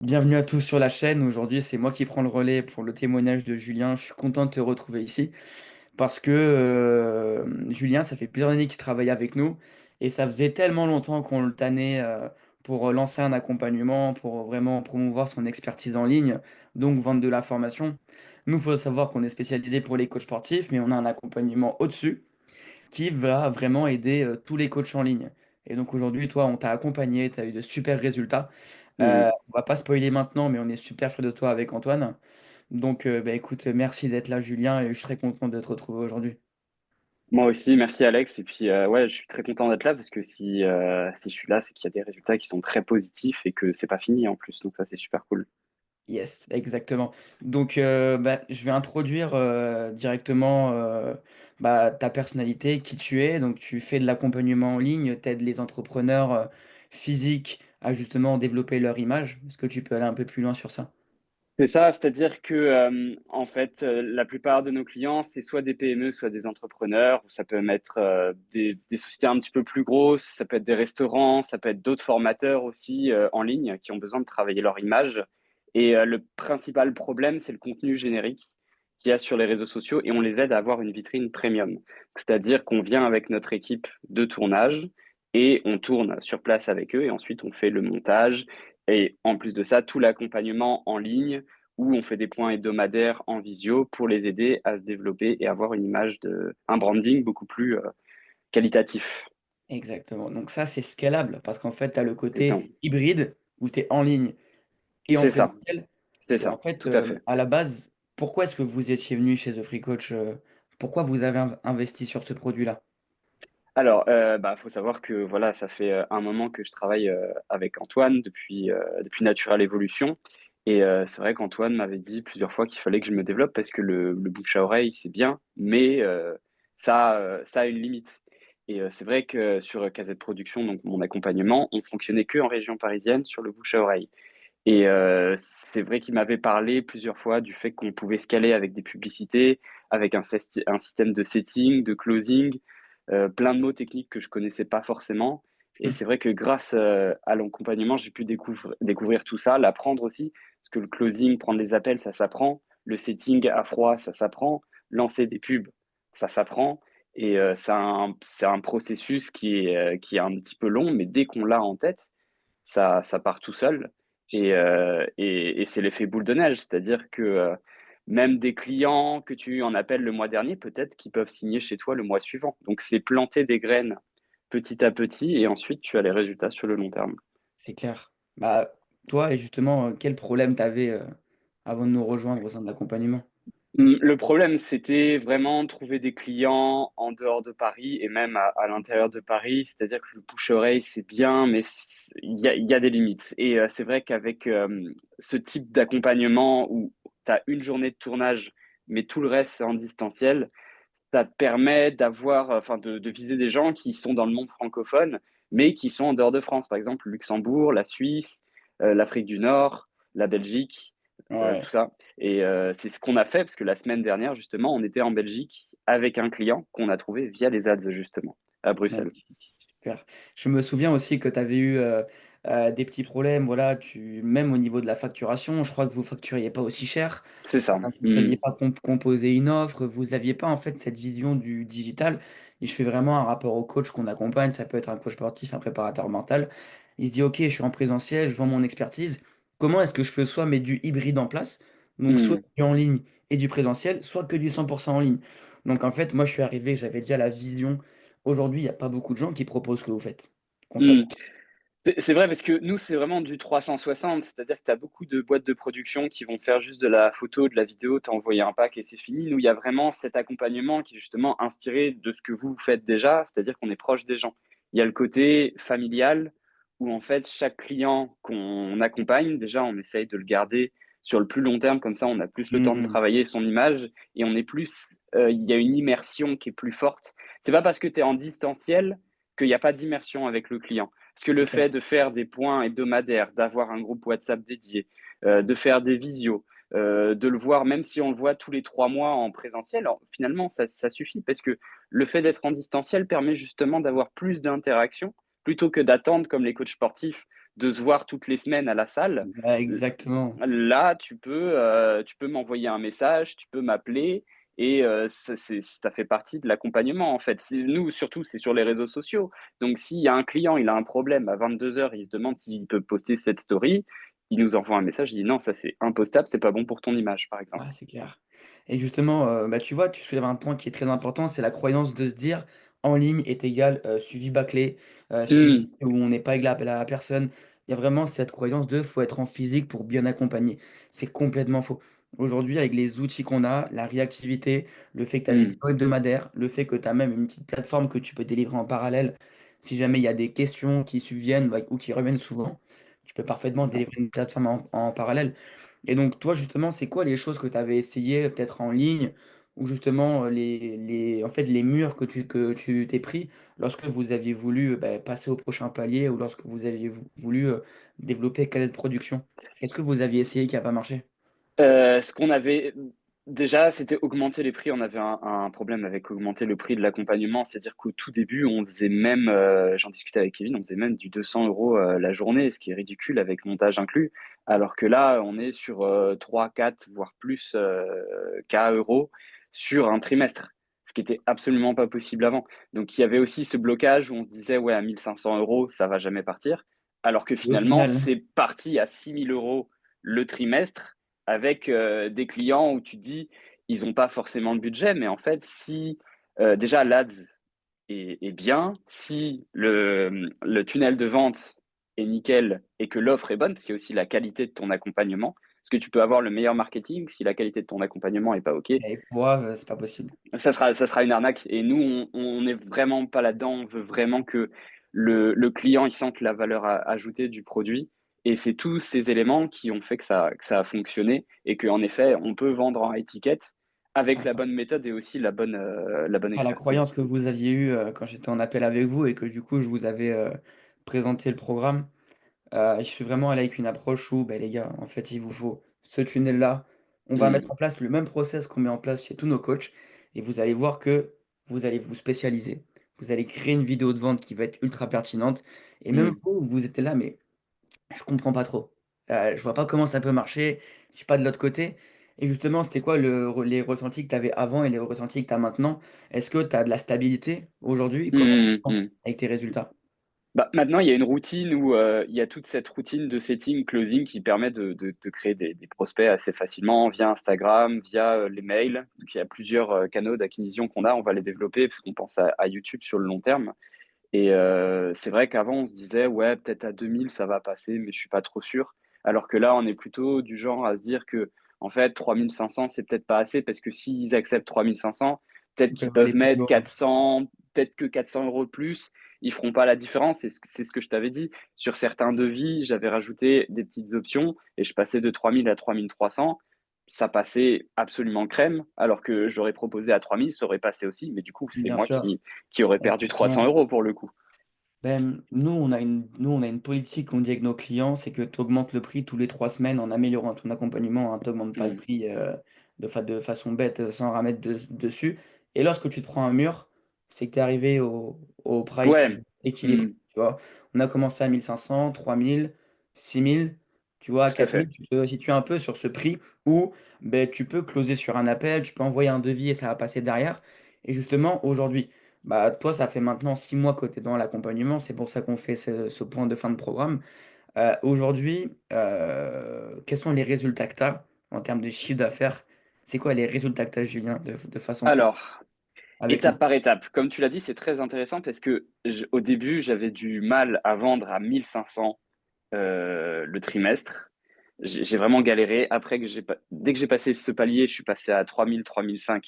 Bienvenue à tous sur la chaîne. Aujourd'hui, c'est moi qui prends le relais pour le témoignage de Julien. Je suis content de te retrouver ici parce que Julien, ça fait plusieurs années qu'il travaille avec nous et ça faisait tellement longtemps qu'on le tannait pour lancer un accompagnement, pour vraiment promouvoir son expertise en ligne, donc vendre de la formation. Nous, il faut savoir qu'on est spécialisé pour les coachs sportifs, mais on a un accompagnement au-dessus qui va vraiment aider tous les coachs en ligne. Et donc aujourd'hui, toi, on t'a accompagné, tu as eu de super résultats. Mhm. On va pas spoiler maintenant, mais on est super fiers de toi avec Antoine. Donc bah, écoute, merci d'être là, Julien, et je suis très content de te retrouver aujourd'hui. Moi aussi, merci Alex. Et puis, ouais, je suis très content d'être là parce que si je suis là, c'est qu'il y a des résultats qui sont très positifs et que c'est pas fini en plus. Donc, ça, c'est super cool. Yes, exactement. Donc bah, je vais introduire directement ta personnalité, qui tu es. Donc tu fais de l'accompagnement en ligne, tu aides les entrepreneurs physiques à justement développer leur image. Est-ce que tu peux aller un peu plus loin sur ça? C'est ça, c'est-à-dire que en fait, la plupart de nos clients, c'est soit des PME, soit des entrepreneurs, ou ça peut être des sociétés un petit peu plus grosses, ça peut être des restaurants, ça peut être d'autres formateurs aussi en ligne qui ont besoin de travailler leur image. Et le principal problème, c'est le contenu générique qu'il y a sur les réseaux sociaux et on les aide à avoir une vitrine premium. C'est-à-dire qu'on vient avec notre équipe de tournage et on tourne sur place avec eux et ensuite on fait le montage et en plus de ça, tout l'accompagnement en ligne où on fait des points hebdomadaires en visio pour les aider à se développer et avoir une image un branding beaucoup plus qualitatif. Exactement. Donc ça, c'est scalable parce qu'en fait, tu as le C'est ça. côté hybride où tu es en ligne et en C'est ça. présentiel. C'est Et en ça. fait, Tout à fait. à la base, pourquoi est-ce que vous étiez venu chez The Free Coach? Pourquoi vous avez investi sur ce produit-là? Alors, bah, faut savoir que voilà, ça fait un moment que je travaille avec Antoine depuis Natural Evolution. Et c'est vrai qu'Antoine m'avait dit plusieurs fois qu'il fallait que je me développe parce que le bouche à oreille, c'est bien, mais ça a une limite. Et c'est vrai que sur KZ Production, donc mon accompagnement, on fonctionnait que en région parisienne sur le bouche à oreille. Et c'est vrai qu'il m'avait parlé plusieurs fois du fait qu'on pouvait scaler avec des publicités, avec un système de setting, de closing, plein de mots techniques que je connaissais pas forcément. Et c'est vrai que grâce à l'accompagnement, j'ai pu découvrir tout ça, l'apprendre aussi, parce que le closing, prendre les appels, ça s'apprend. Le setting à froid, ça s'apprend. Lancer des pubs, ça s'apprend. Et c'est un processus qui est un petit peu long, mais dès qu'on l'a en tête, ça part tout seul. Et c'est l'effet boule de neige, c'est-à-dire que même des clients que tu en appelles le mois dernier, peut-être qu'ils peuvent signer chez toi le mois suivant. Donc c'est planter des graines petit à petit et ensuite tu as les résultats sur le long terme. C'est clair. Bah, toi, et justement, quel problème tu avais avant de nous rejoindre au sein de l'accompagnement? Le problème, c'était vraiment trouver des clients en dehors de Paris et même à l'intérieur de Paris. C'est-à-dire que le bouche-oreille, c'est bien, mais il y a des limites. Et c'est vrai qu'avec ce type d'accompagnement où tu as une journée de tournage, mais tout le reste, c'est en distanciel, ça te permet d'avoir, enfin, de viser des gens qui sont dans le monde francophone, mais qui sont en dehors de France. Par exemple, Luxembourg, la Suisse, l'Afrique du Nord, la Belgique, tout Ouais, ça. Et c'est ce qu'on a fait, parce que la semaine dernière, justement, on était en Belgique avec un client qu'on a trouvé via les ads, justement, à Bruxelles. magnifique, super. Je me souviens aussi que tu avais eu des petits problèmes, voilà, même au niveau de la facturation, je crois que vous facturiez pas aussi cher, C'est ça. vous ne Mm. saviez pas composer une offre, vous n'aviez pas en fait cette vision du digital. Et je fais vraiment un rapport au coach qu'on accompagne, ça peut être un coach sportif, un préparateur mental. Il se dit, OK, je suis en présentiel, je vends mon expertise. Comment est-ce que je peux soit mettre du hybride en place, donc soit Mm. du en ligne et du présentiel, soit que du 100% en ligne. Donc en fait, moi je suis arrivé, j'avais déjà la vision. Aujourd'hui, il n'y a pas beaucoup de gens qui proposent ce que vous faites, Mm. concrètement. C'est vrai parce que nous, c'est vraiment du 360, c'est-à-dire que tu as beaucoup de boîtes de production qui vont faire juste de la photo, de la vidéo, t'as envoyé un pack et c'est fini. Nous, il y a vraiment cet accompagnement qui est justement inspiré de ce que vous faites déjà, c'est-à-dire qu'on est proche des gens. Il y a le côté familial où en fait, chaque client qu'on accompagne, déjà, on essaye de le garder sur le plus long terme, comme ça, on a plus le temps de Mhm. travailler son image et on est plus, il y a une immersion qui est plus forte. C'est pas parce que tu es en distanciel qu'il n'y a pas d'immersion avec le client. Parce que le C'est fait clair. de faire des points hebdomadaires, d'avoir un groupe WhatsApp dédié, de faire des visios, de le voir, même si on le voit tous les 3 mois en présentiel, alors, finalement, ça suffit parce que le fait d'être en distanciel permet justement d'avoir plus d'interactions plutôt que d'attendre comme les coachs sportifs. de se voir toutes les semaines à la salle. Ouais, exactement. Là, tu peux m'envoyer un message, tu peux m'appeler et ça fait partie de l'accompagnement, en fait. Nous, surtout, c'est sur les réseaux sociaux. Donc, s'il y a un client, il a un problème à 22 heures, il se demande s'il peut poster cette story, il nous envoie un message, il dit: «Non, ça, c'est impostable, c'est pas bon pour ton image», par exemple. Ouais, c'est clair. Et justement, bah, tu vois, tu soulèves un point qui est très important, c'est la croyance de se dire: «En ligne est égal, suivi bâclé, suivi Mmh, où on n'est pas égal à la personne». Il y a vraiment cette croyance de: «Faut être en physique pour bien accompagner». C'est complètement faux. Aujourd'hui, avec les outils qu'on a, la réactivité, le fait que tu as des mmh, vidéos hebdomadaires, le fait que tu as même une petite plateforme que tu peux délivrer en parallèle, si jamais il y a des questions qui subviennent, bah, ou qui reviennent souvent, tu peux parfaitement ouais. délivrer une plateforme en parallèle. Et donc toi, justement, c'est quoi les choses que tu avais essayé peut-être en ligne ou justement, les en fait, les murs que tu t'es pris lorsque vous aviez voulu, bah, passer au prochain palier ou lorsque vous aviez voulu, développer quelle production? Qu'est-ce que vous aviez essayé qui a pas marché? Ce qu'on avait déjà, c'était augmenter les prix. On avait un problème avec augmenter le prix de l'accompagnement. C'est-à-dire qu'au tout début, on faisait même, j'en discutais avec Kevin, on faisait même du 200 € la journée, ce qui est ridicule avec montage inclus. Alors que là, on est sur, 3-4, voire plus, K euros sur un trimestre, ce qui était absolument pas possible avant. Donc il y avait aussi ce blocage où on se disait: «Ouais, à 1 500 €, ça va jamais partir». Alors que Et au finalement, final, c'est parti à 6 000 € le trimestre avec des clients où tu te dis, ils n'ont pas forcément le budget, mais en fait, si déjà l'ADS est bien, si le tunnel de vente est nickel et que l'offre est bonne, parce qu'il y a aussi la qualité de ton accompagnement, parce que tu peux avoir le meilleur marketing, si la qualité de ton accompagnement est pas OK, les poivre, c'est pas possible. ça sera une arnaque. Et nous, on n'est vraiment pas là-dedans. On veut vraiment que le client il sente la valeur ajoutée du produit. Et c'est tous ces éléments qui ont fait que ça a fonctionné et qu'en effet, on peut vendre en étiquette avec la bonne méthode et aussi la bonne À la expertise. croyance que vous aviez eue, quand j'étais en appel avec vous et que du coup je vous avais, présenté le programme. Je suis vraiment allé avec une approche où, ben les gars, en fait, il vous faut ce tunnel-là. On va Mmh, mettre en place le même process qu'on met en place chez tous nos coachs et vous allez voir que vous allez vous spécialiser. Vous allez créer une vidéo de vente qui va être ultra pertinente et même mmh, vous, vous étiez là: «Mais je comprends pas trop. Je vois pas comment ça peut marcher, je suis pas de l'autre côté». Et justement, c'était quoi les ressentis que tu avais avant et les ressentis que tu as maintenant? Est-ce que tu as de la stabilité aujourd'hui? Comment tu mmh, te sens mmh. avec tes résultats? Bah, maintenant, il y a une routine où, il y a toute cette routine de setting, closing qui permet de créer des prospects assez facilement via Instagram, via, les mails. Donc il y a plusieurs, canaux d'acquisition qu'on a, on va les développer parce qu'on pense à YouTube sur le long terme. Et c'est vrai qu'avant, on se disait: «Ouais, peut-être à 2 000 ça va passer, mais je suis pas trop sûr». Alors que là, on est plutôt du genre à se dire que en fait, 3 500 c'est peut-être pas assez parce que s'ils acceptent 3 500 peut-être Ils qu'ils peuvent aller peuvent plus mettre loin. 400, peut-être que 400 € de plus, ils feront pas la différence. C'est ce que je t'avais dit. Sur certains devis, j'avais rajouté des petites options et je passais de 3 000 à 3 300. Ça passait absolument crème, alors que j'aurais proposé à 3 000, ça aurait passé aussi, mais du coup, c'est Bien moi sûr, qui aurais perdu 300 exactement. € pour le coup. Ben, nous, on a une politique qu'on dit avec nos clients, c'est que tu augmentes le prix tous les 3 semaines en améliorant ton accompagnement, hein. Tu augmentes pas le Mmh. prix, de façon bête, sans rien mettre dessus. Et lorsque tu te prends un mur, c'est que tu es arrivé au price Ouais, équilibre, mmh, tu vois? On a commencé à 1 500, 3 000, 6 000, tu vois? À tout à 4 000, fait. tu te situes un peu sur ce prix où, beh, tu peux closer sur un appel, tu peux envoyer un devis et ça va passer derrière. Et justement, aujourd'hui, bah, toi, ça fait maintenant 6 mois que tu es dans l'accompagnement, c'est pour ça qu'on fait ce point de fin de programme. Aujourd'hui, quels sont les résultats que tu as en termes de chiffre d'affaires? C'est quoi les résultats que tu as, Julien, de façon concrète Alors, avec nous? étape par étape, comme tu l'as dit, c'est très intéressant parce que au début, j'avais du mal à vendre à 1 500 le trimestre. J'ai vraiment galéré. Après que dès que j'ai passé ce palier, je suis passé à 3 000, 3 500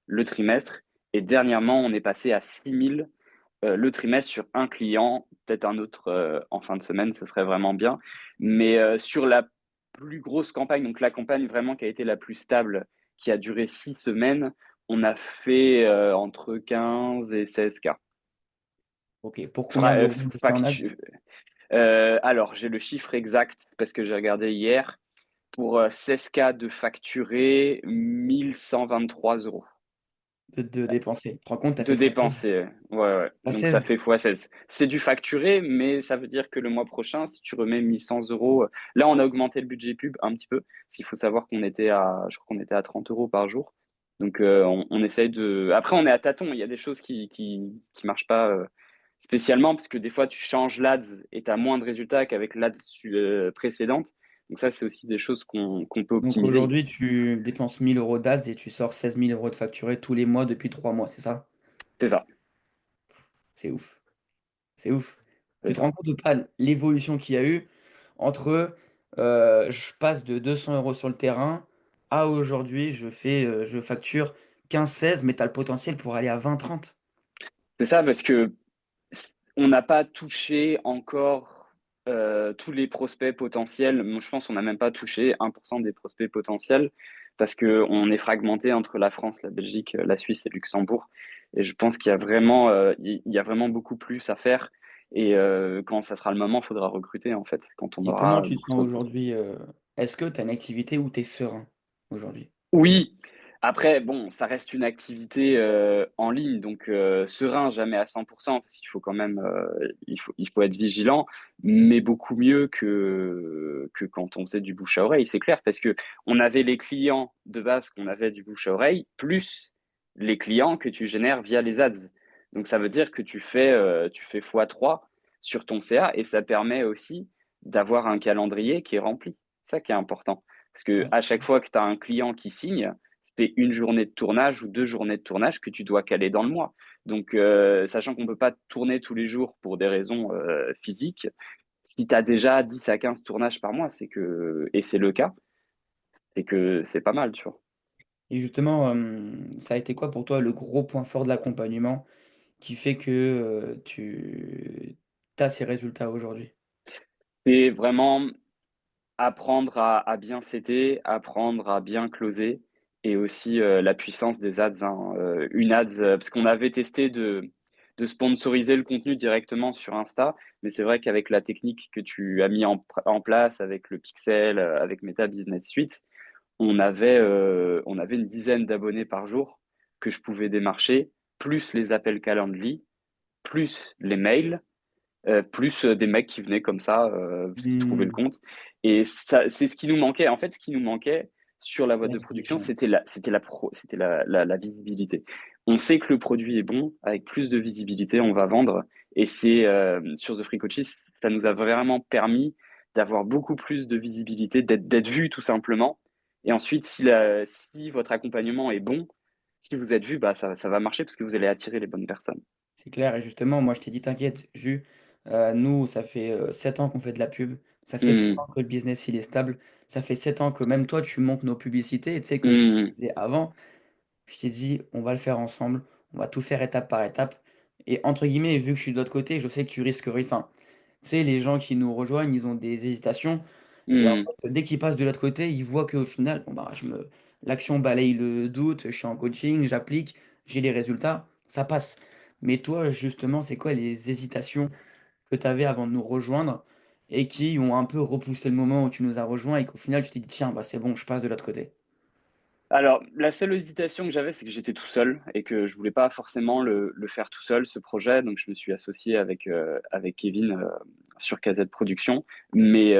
le trimestre. Et dernièrement, on est passé à 6 000 le trimestre sur un client, peut-être un autre en fin de semaine, ce serait vraiment bien. Mais sur la plus grosse campagne, donc la campagne vraiment qui a été la plus stable, qui a duré 6 semaines, on a fait entre 15 et 16 k. OK. Pour combien d'euros vous étiez en ads? Alors, j'ai le chiffre exact parce que j'ai regardé hier. Pour 16 k de facturé, 1 123 €. de dépenser. Tu te rends compte, tu as De fait fois 16. dépenser, ouais, ouais. Fois Donc ça 16. fait fois 16. C'est du facturé, mais ça veut dire que le mois prochain, si tu remets 1 100 euros, là on a augmenté le budget pub un petit peu, parce qu'il faut savoir qu'on était à, je crois qu'on était à 30 euros par jour. Donc on essaye de. Après on est à tâtons, il y a des choses qui marchent pas spécialement, parce que des fois tu changes l'ADS et tu as moins de résultats qu'avec l'ADS précédente. Donc ça c'est aussi des choses qu'on peut Donc optimiser. aujourd'hui, tu dépenses 1 000 € d'ADS et tu sors 16 000 € de facturé tous les mois depuis 3 mois, c'est ça? C'est ça, C'est ouf. C'est ouf. c'est Tu te ça. rends compte ou pas l'évolution qu'il y a eu entre je passe de 200 € sur le terrain à aujourd'hui, je facture 15-16, mais tu as le potentiel pour aller à 20-30. C'est ça parce que on n'a pas touché encore tous les prospects potentiels. Moi, je pense qu'on n'a même pas touché 1% des prospects potentiels parce qu'on est fragmenté entre la France, la Belgique, la Suisse et Luxembourg. Et je pense qu'il y a vraiment beaucoup plus à faire. Et quand ça sera le moment, il faudra recruter, en fait, quand on Et comment aura tu te beaucoup sens trop de prospects. aujourd'hui, est-ce que tu as une activité où tu es serein aujourd'hui? Oui, après, bon, ça reste une activité en ligne, donc serein, jamais à 100%, parce qu'il faut quand même, il faut être vigilant, mais beaucoup mieux que quand on faisait du bouche à oreille, c'est clair, parce que on avait les clients de base qu'on avait du bouche à oreille, plus les clients que tu génères via les ads. Donc ça veut dire que tu fais x3 sur ton CA, et ça permet aussi d'avoir un calendrier qui est rempli. C'est ça qui est important. Parce que Ouais, à chaque fois que tu as un client qui signe, c'est une journée de tournage ou 2 journées de tournage que tu dois caler dans le mois. Donc, sachant qu'on ne peut pas tourner tous les jours pour des raisons physiques, si tu as déjà 10 à 15 tournages par mois, et c'est le cas, c'est que c'est pas mal, tu vois. et justement, ça a été quoi pour toi le gros point fort de l'accompagnement qui fait que, tu as ces résultats aujourd'hui? C'est vraiment apprendre à bien setter, apprendre à bien closer et aussi la puissance des ads, hein. Une ads, parce qu'on avait testé de sponsoriser le contenu directement sur Insta, mais c'est vrai qu'avec la technique que tu as mis en place avec le Pixel, avec Meta Business Suite, on avait une dizaine d'abonnés par jour que je pouvais démarcher, plus les appels Calendly, plus les mails plus des mecs qui venaient comme ça, parce qu'ils trouvaient le Mmh, compte. Et ça, c'est ce qui nous manquait. En fait, ce qui nous manquait sur la boîte de production, l'acquisition. c'était la visibilité. On sait que le produit est bon, avec plus de visibilité, on va vendre. Et c'est sur The Free Coaches, ça nous a vraiment permis d'avoir beaucoup plus de visibilité, d'être vu tout simplement. Et ensuite, si votre accompagnement est bon, si vous êtes vu, bah, ça va marcher parce que vous allez attirer les bonnes personnes. C'est clair et justement, moi, je t'ai dit: «T'inquiète, Jus, nous, ça fait, 7 ans qu'on fait de la pub. Ça fait 7 Mmh, ans que le business, il est stable. Ça fait 7 ans que même toi, tu montes nos publicités» et tu sais, comme je te mmh, disais avant, je t'ai dit: «On va le faire ensemble, on va tout faire étape par étape» et entre guillemets, vu que je suis de l'autre côté, je sais que tu risques ri enfin, tu sais, les gens qui nous rejoignent, ils ont des hésitations et en mmh. fait, dès qu'ils passent de l'autre côté, ils voient qu'au final, bon, bah, l'action balaye le doute, je suis en coaching, j'applique, j'ai les résultats, ça passe. Mais toi, justement, c'est quoi les hésitations que tu avais avant de nous rejoindre et qui ont un peu repoussé le moment où tu nous as rejoints et qu'au final, tu t'es dit: «Tiens, bah, c'est bon, je passe de l'autre côté»? Alors, la seule hésitation que j'avais, c'est que j'étais tout seul et que je voulais pas forcément le faire tout seul, ce projet. Donc, je me suis associé avec Kevin sur KZ Productions. Mais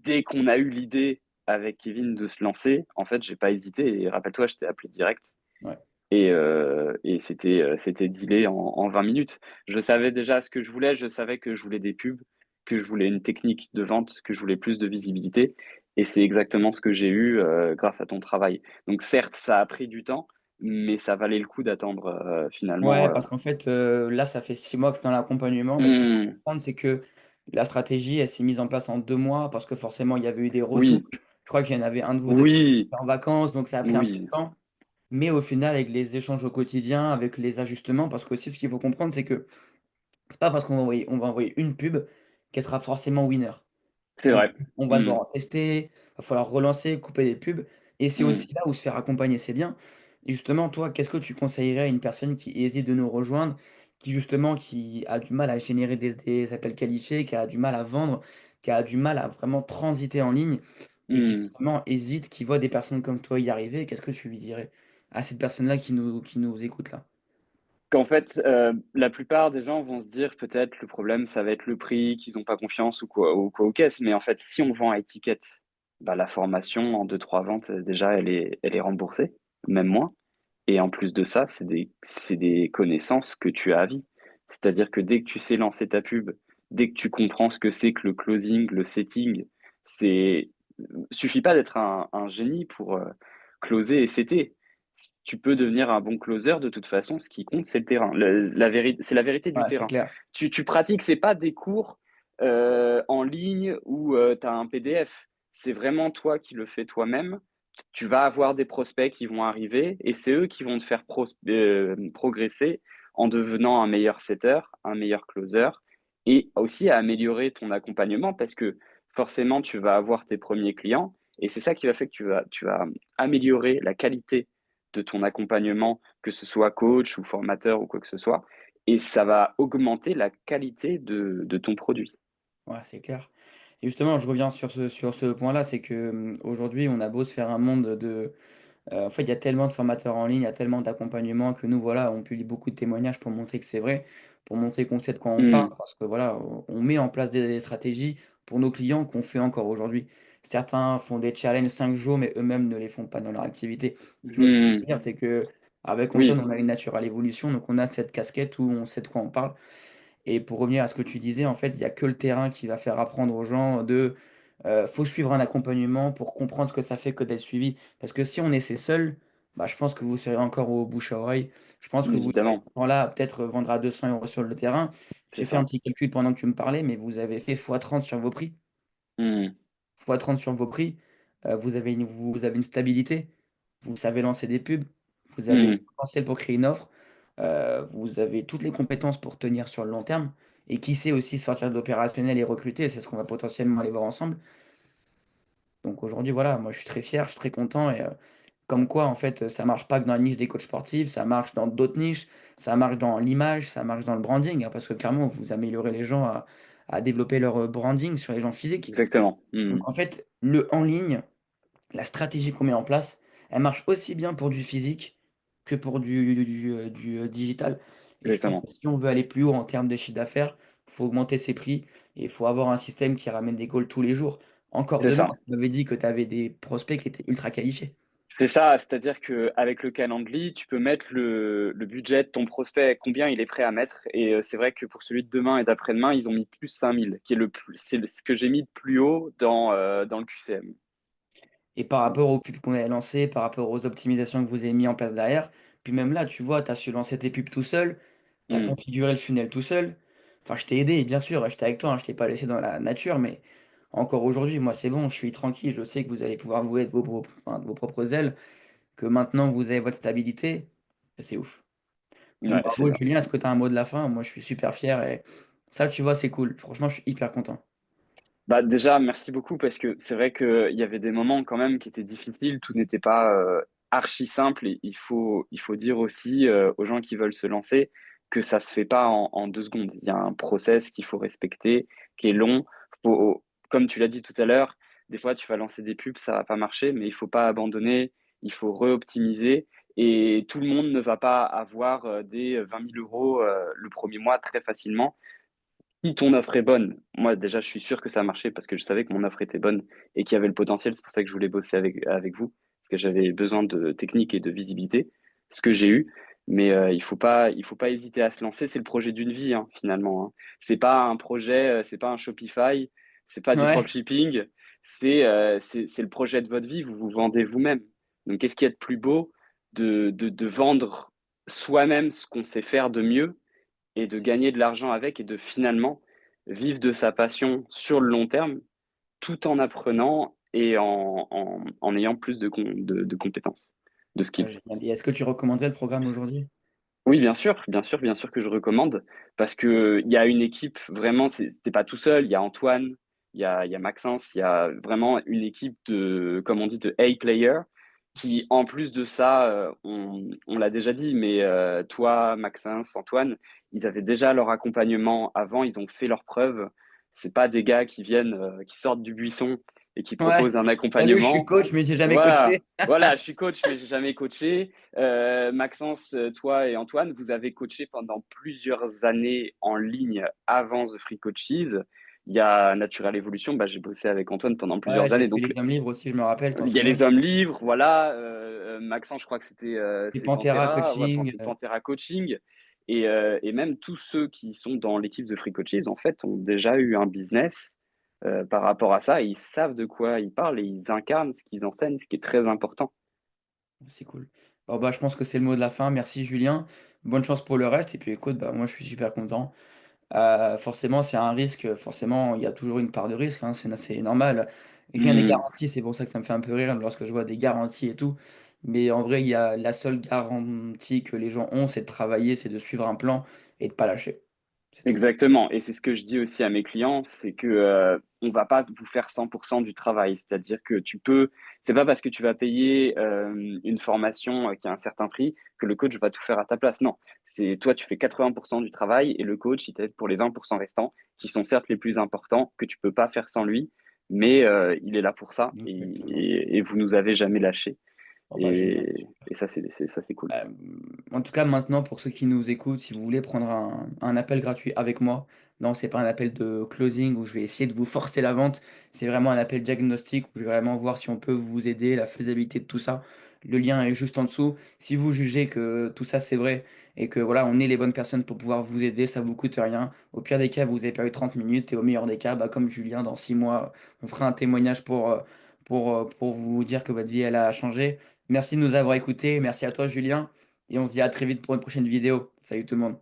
dès qu'on a eu l'idée avec Kevin de se lancer, en fait, j'ai pas hésité. Et rappelle-toi, je t'ai appelé direct. Ouais. Et c'était dealé en 20 minutes. Je savais déjà ce que je voulais. Je savais que je voulais des pubs, que je voulais une technique de vente, que je voulais plus de visibilité. Et c'est exactement ce que j'ai eu grâce à ton travail. Donc certes, ça a pris du temps, mais ça valait le coup d'attendre finalement. Ouais, parce qu'en fait, là, ça fait 6 mois que c'est dans l'accompagnement, mais ce qu'il faut Hmm, comprendre, c'est que la stratégie, elle s'est mise en place en 2 mois parce que forcément, il y avait eu des retouches. oui, Je crois qu'il y en avait un de vous 2 qui oui, était en vacances, donc ça a pris un peu de oui. temps. Mais au final, avec les échanges au quotidien, avec les ajustements, parce qu'aussi ce qu'il faut comprendre, c'est que c'est pas parce on va envoyer une pub qu'elle sera forcément winner. C'est vrai. On va Hmm, devoir en tester, va falloir relancer, couper des pubs et c'est hmm, aussi là où se faire accompagner, c'est bien. Et justement, toi, qu'est-ce que tu conseillerais à une personne qui hésite de nous rejoindre, qui a du mal à générer des appels qualifiés, qui a du mal à vendre, qui a du mal à vraiment transiter en ligne et qui hmm. justement hésite, qui voit des personnes comme toi y arriver, qu'est-ce que tu lui dirais? à cette personne-là qui nous écoute là? Qu'en fait, la plupart des gens vont se dire peut-être le problème, ça va être le prix, qu'ils ont pas confiance ou quoi aux caisses. Mais en fait, si on vend à étiquette, bah, la formation en deux trois ventes, déjà, elle est remboursée, même moins. Et en plus de ça, c'est des connaissances que tu as à vie. C'est-à-dire que dès que tu sais lancer ta pub, dès que tu comprends ce que c'est que le closing, le setting, c'est suffit pas d'être un génie pour closer et setter. Tu peux devenir un bon closer de toute façon. Ce qui compte, c'est le terrain. C'est la vérité du Ouais, c'est terrain. clair. Tu pratiques, c'est pas des cours en ligne où tu as un PDF. C'est vraiment toi qui le fais toi-même. Tu vas avoir des prospects qui vont arriver et c'est eux qui vont te faire progresser en devenant un meilleur setter, un meilleur closer et aussi à améliorer ton accompagnement parce que forcément, tu vas avoir tes premiers clients et c'est ça qui va faire que tu vas améliorer la qualité de ton accompagnement, que ce soit coach ou formateur ou quoi que ce soit, et ça va augmenter la qualité de ton produit. Ouais, c'est clair. Et justement, je reviens sur ce point-là, c'est que, aujourd'hui, on a beau se faire un monde de, en fait, il y a tellement de formateurs en ligne, il y a tellement d'accompagnement que nous, voilà, on publie beaucoup de témoignages pour montrer que c'est vrai, pour montrer qu'on sait de quoi on parle. Mmh. Parce que voilà, on met en place des stratégies pour nos clients qu'on fait encore aujourd'hui. Certains font des challenges 5 jours, mais eux-mêmes ne les font pas dans leur activité. Tu vois ce que je Mmh. veux dire? C'est qu'avec Antoine, Oui, on a une Natural Evolution, donc on a cette casquette où on sait de quoi on parle. Et pour revenir à ce que tu disais, en fait, il y a que le terrain qui va faire apprendre aux gens faut suivre un accompagnement pour comprendre ce que ça fait que d'être suivi. Parce que si on essaie seul, bah, je pense que vous serez encore au bouche à oreille. Je pense que vous serez évidemment, là à peut-être vendre à 200 € sur le terrain. c'est J'ai fait un ça. petit calcul pendant que tu me parlais, mais vous avez fait x30 sur vos prix. Mmh. X30 sur vos prix, vous avez une stabilité, vous savez lancer des pubs, vous avez le Mmh. potentiel pour créer une offre, vous avez toutes les compétences pour tenir sur le long terme et qui sait aussi sortir de l'opérationnel et recruter, c'est ce qu'on va potentiellement aller voir ensemble. Donc aujourd'hui, voilà, moi je suis très fier, je suis très content et comme quoi en fait, ça marche pas que dans la niche des coachs sportifs, ça marche dans d'autres niches, ça marche dans l'image, ça marche dans le branding, hein, parce que clairement vous améliorez les gens à développer leur, branding sur les gens physiques. Exactement. Mmh. Donc en fait, le en ligne, la stratégie qu'on met en place, elle marche aussi bien pour du physique que pour du digital. Et je pense Exactement. que si on veut aller plus haut en termes de chiffre d'affaires, il faut augmenter ses prix et il faut avoir un système qui ramène des calls tous les jours. Encore C'est demain, ça. tu m'avais dit que tu avais des prospects qui étaient ultra qualifiés. C'est ça, c'est-à-dire qu'avec le Calendly, tu peux mettre le budget de ton prospect, combien il est prêt à mettre. Et c'est vrai que pour celui de demain et d'après-demain, ils ont mis plus 5000, qui est ce que j'ai mis de plus haut dans le QCM. Et par rapport aux pubs qu'on avait lancées, par rapport aux optimisations que vous avez mis en place derrière, puis même là, tu vois, tu as su lancer tes pubs tout seul, tu as Hmm, configuré le funnel tout seul. Enfin, je t'ai aidé, bien sûr, j'étais avec toi, hein, je t'ai pas laissé dans la nature, mais encore aujourd'hui, moi, c'est bon, je suis tranquille, je sais que vous allez pouvoir vous être enfin, de vos propres ailes, que maintenant vous avez votre stabilité. Et c'est ouf. Donc ouais, c'est bravo, ça. Julien, est-ce que tu as un mot de la fin? Moi, je suis super fier et ça, tu vois, c'est cool. Franchement, je suis hyper content. Bah, déjà, merci beaucoup parce que c'est vrai qu'il y avait des moments quand même qui étaient difficiles. Tout n'était pas archi simple. Et il faut dire aussi aux gens qui veulent se lancer que ça se fait pas en 2 secondes. Il y a un process qu'il faut respecter, qui est long. Comme tu l'as dit tout à l'heure, des fois tu vas lancer des pubs, ça va pas marcher, mais il faut pas abandonner. Il faut re-optimiser. Et tout le monde ne va pas avoir des 20 000 euros le premier mois très facilement. Si ton offre est bonne, moi déjà je suis sûr que ça a marché parce que je savais que mon offre était bonne et qu'il y avait le potentiel. C'est pour ça que je voulais bosser avec vous parce que j'avais besoin de technique et de visibilité, ce que j'ai eu. Mais il faut pas hésiter à se lancer. C'est le projet d'une vie hein, finalement. Hein. C'est pas un projet, c'est pas un Shopify, c'est pas du Ouais. dropshipping. C'est le projet de votre vie. Vous vous vendez vous-même. Donc qu'est-ce qu'il y a de plus beau de vendre soi-même ce qu'on sait faire de mieux et de C'est gagner de l'argent avec et de finalement vivre de sa passion sur le long terme tout en apprenant et en ayant plus de compétences, de skills. génial. Et est-ce que tu recommanderais le programme aujourd'hui? Oui, bien sûr, bien sûr, bien sûr que je recommande parce que il y a une équipe vraiment, t'es pas tout seul. Il y a Antoine, il y a Maxence, il y a vraiment une équipe de, comme on dit, de A-player qui, en plus de ça, on l'a déjà dit, mais toi, Maxence, Antoine, ils avaient déjà leur accompagnement avant, ils ont fait leurs preuves. C'est pas des gars qui viennent, qui sortent du buisson et qui Ouais. propose un Salut, je suis accompagnement. coach, mais j'ai jamais Voilà, coaché. voilà, je suis coach, mais j'ai jamais coaché. Maxence, toi et Antoine, vous avez coaché pendant plusieurs années en ligne avant The Free Coaches. Il y a Natural Evolution, bah, j'ai bossé avec Antoine pendant Ouais, plusieurs j'ai années. fait Donc, les hommes libres aussi, je me rappelle, t'en il y a souviens? les hommes libres, voilà. Maxence, je crois que Et c'est Pantera Pantera, ouais, Coaching. Pantera Coaching. Et même tous ceux qui sont dans l'équipe de Free Coaches, en fait, ont déjà eu un business par rapport à ça. Et ils savent de quoi ils parlent et ils incarnent ce qu'ils enseignent, ce qui est très important. C'est cool. Bon, bah, je pense que c'est le mot de la fin. Merci Julien. Bonne chance pour le reste. Et puis écoute, bah, moi je suis super content. Forcément, c'est un risque. Forcément, il y a toujours une part de risque, hein, c'est normal. Rien n'est Hmm, garanti. C'est pour ça que ça me fait un peu rire lorsque je vois des garanties et tout. Mais en vrai, il y a la seule garantie que les gens ont, c'est de travailler, c'est de suivre un plan et de pas lâcher. C'est tout. exactement. Et c'est ce que je dis aussi à mes clients, c'est que on va pas vous faire 100% du travail. C'est-à-dire que c'est pas parce que tu vas payer une formation qui a un certain prix que le coach va tout faire à ta place. Non, c'est toi, tu fais 80% du travail et le coach, il t'aide pour les 20% restants, qui sont certes les plus importants, que tu peux pas faire sans lui, mais il est là pour ça Exactement. et vous nous avez jamais lâchés. Bon, bah, génial. Et ça, ça, c'est cool. Euh, En tout cas, maintenant, pour ceux qui nous écoutent, si vous voulez prendre un appel gratuit avec moi, non, c'est pas un appel de closing où je vais essayer de vous forcer la vente. C'est vraiment un appel diagnostic où je vais vraiment voir si on peut vous aider, la faisabilité de tout ça. Le lien est juste en dessous. Si vous jugez que tout ça c'est vrai et que voilà, on est les bonnes personnes pour pouvoir vous aider, ça vous coûte rien. Au pire des cas, vous avez perdu 30 minutes et au meilleur des cas, bah, comme Julien, dans 6 mois, on fera un témoignage pour vous dire que votre vie elle a changé. Merci de nous avoir écoutés. Merci à toi, Julien. Et on se dit à très vite pour une prochaine vidéo. Salut tout le monde.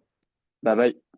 Bye bye.